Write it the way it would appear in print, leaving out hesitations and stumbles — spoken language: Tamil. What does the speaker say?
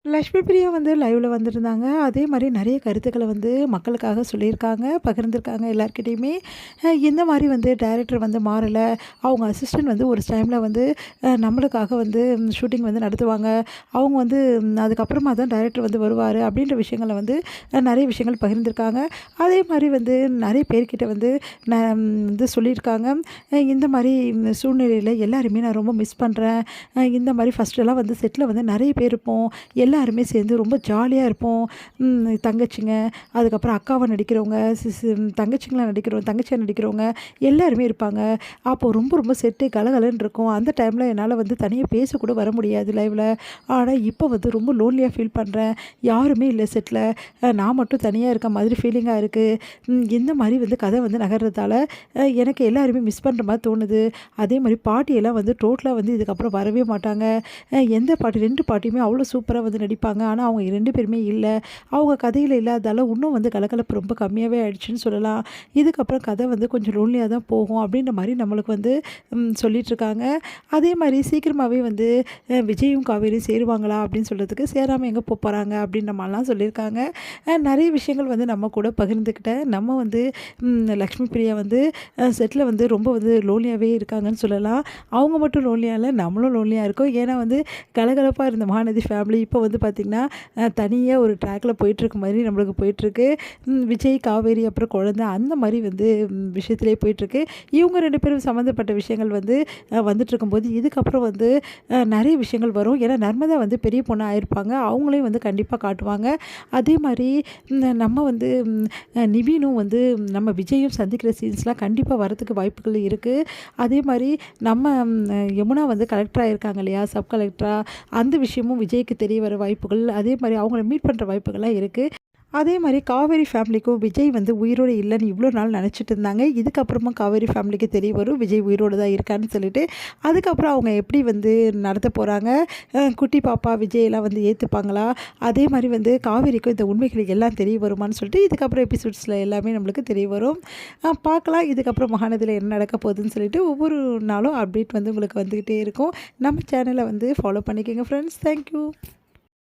லக்ஷ்மி பிரியா வந்து லைவ்ல வந்திருந்தாங்க. அதே மாரி நெறைய கருத்துக்கள வந்து மக்களுக்காக சொல்லியிருக்காங்க, பகிர்ந்திருக்காங்க எல்லார்கிட்டயுமே. இந்த மாரி வந்து டைரக்டர் வந்து மாறல. அவங்க அசிஸ்டன்ட் வந்து ஒரு டைம்ல வந்து நம்மளுக்காக வந்து ஷூட்டிங் வந்து நடத்துவாங்க. அவங்க வந்து அதுக்கப்புறமா தான் டைரக்டர் வந்து வருவாரு. அப்படின்ற விஷயங்கள வந்து நெறைய விஷயங்கள் பகிர்ந்திருக்காங்க. அதே மாரி வந்து நெறைய பேர்கிட்ட வந்து வந்து சொல்லியிருக்காங்க. இந்த மாரி சூழ்நிலையில எல்லாரையுமே நான் ரொம்ப மிஸ் பண்றேன். இந்த மாரி ஃபர்ஸ்ட்டெல்லாம் வந்து செட்ல வந்து நெறைய பேர் இருப்போம். எல்லாருமே சேர்ந்து ரொம்ப ஜாலியா இருப்போம். தங்கச்சிங்க, அதுக்கப்புறம் அக்காவா நடிக்கிறவங்க, தங்கச்சிங்களா நடிக்கிறவங்க, தங்கச்சியா நடிக்கிறவங்க எல்லாருமே இருப்பாங்க. அப்போ ரொம்ப ரொம்ப செட்டு கலகலன்னு இருக்கும். அந்த டைமில என்னால வந்து தனியா பேசக்கூட வர முடியாது லைவ்ல. ஆனா, இப்போ வந்து ரொம்ப லோன்லியா ஃபீல் பண்றேன். யாருமே இல்ல செட்ல. நான் மட்டும் தனியா இருக்க மாதிரி ஃபீலிங்கா இருக்கு. இந்த மாரி வந்து கதை வந்து நகர்றதால எனக்கு எல்லாருமே மிஸ் பண்ற மாரி தோணுது. அதே மாரி பாட்டியெல்லாம் வந்து டோட்டலா வந்து இதுக்கப்புறம் வரவே மாட்டாங்க. எந்த பாட்டி 2 பாட்டியுமே அவ்வளோ சூப்பரா வந்து நடிப்பாங்க. ஆனா, அவங்க 2 பேருமே இல்ல. அவங்க கதையில இல்லாததால இன்னும் வந்து கலகலப்பு ரொம்ப கம்மியாவே ஆயிடுச்சுன்னு சொல்லலாம். இதுக்கப்புறம் கதை வந்து கொஞ்சம் லோன்லியா தான் போகும் அப்படின்ற மாரி நம்மளுக்கு வந்து சொல்லிட்டுருக்காங்க. அதே மாரி சீக்கிரமாவே வந்து விஜயும், காவேரியும் சேருவாங்களா அப்படின்னு சொல்றதுக்கு, சேராம எங்க போறாங்க அப்படின்ற மாரிலாம் சொல்லியிருக்காங்க. நெறைய விஷயங்கள் வந்து நம்ம கூட பகிர்ந்துக்கிட்டேன். நம்ம வந்து லக்ஷ்மி பிரியா வந்து செட்ல வந்து ரொம்ப வந்து லோன்லியாவே இருக்காங்கன்னு சொல்லலாம். அவங்க மட்டும் லோன்லியா இல்ல, நம்மளும் லோன்லியா இருக்கோம். ஏன்னா வந்து கலகலப்பா இருந்த மகாநதி ஃபேமிலி இப்போ வந்து பார்த்திங்கன்னா, தனியா ஒரு ட்ராக்ல போயிட்டுருக்க மாரி நம்மளுக்கு போயிட்டுருக்கு. விஜய், காவேரி அப்புறம் குழந்தை அந்த மாரி வந்து விஷயத்திலே போயிட்டுருக்கு. இவங்க 2 பேரும் சம்மந்தப்பட்ட விஷயங்கள் வந்து வந்துட்டுருக்கும்போது, இதுக்கப்புறம் வந்து நெறைய விஷயங்கள் வரும். ஏன்னா நர்மதா வந்து பெரிய பொண்ணா ஆயிருப்பாங்க. அவங்களையும் வந்து கண்டிப்பா காட்டுவாங்க. அதே மாரி நம்ம வந்து நிவீனும் வந்து நம்ம விஜயும் சந்திக்கிற சீன்ஸ்லாம் கண்டிப்பா வரதுக்கு வாய்ப்புகள் இருக்கு. அதே மாரி நம்ம யமுனா வந்து கலெக்டரா இருக்காங்க இல்லையா? சப் கலெக்டரா அந்த விஷயமும் விஜய்க்கு தெரிய வர வாய்ப்புகள், அதே மாரி அவங்கள மீட் பண்ற வாய்ப்புகள்லாம் இருக்கு. அதே மாரி காவேரி ஃபேமிலிக்கும் விஜய் வந்து உயிரோட இல்லன்னு இவ்ளோ நாள் நெனச்சிட்டு இருந்தாங்க. இதுக்கப்புறமா காவேரி ஃபேமிலிக்கு தெரிய வரும், விஜய் உயிரோட தான் இருக்கான்னு சொல்லிட்டு. அதுக்கப்புறம் அவங்க எப்படி வந்து நடத்த போறாங்க? குட்டி பாப்பா விஜய்லாம் வந்து ஏத்துப்பாங்களா? அதே மாரி வந்து காவேரிக்கும் இந்த உண்மைகள் எல்லாம் தெரிய வருமான்னு சொல்லிட்டு, இதுக்கப்புறம் எபிசோட்ஸ்ல எல்லாமே நம்மளுக்கு தெரிய வரும். பார்க்கலாம் இதுக்கப்புறம் மகாநதியில என்ன நடக்க போகுதுன்னு சொல்லிட்டு, ஒவ்வொரு நாளும் அப்டேட் வந்து உங்களுக்கு வந்துகிட்டே இருக்கும். நம்ம சேனல வந்து ஃபாலோ பண்ணிக்கங்க ஃப்ரெண்ட்ஸ். Thank you.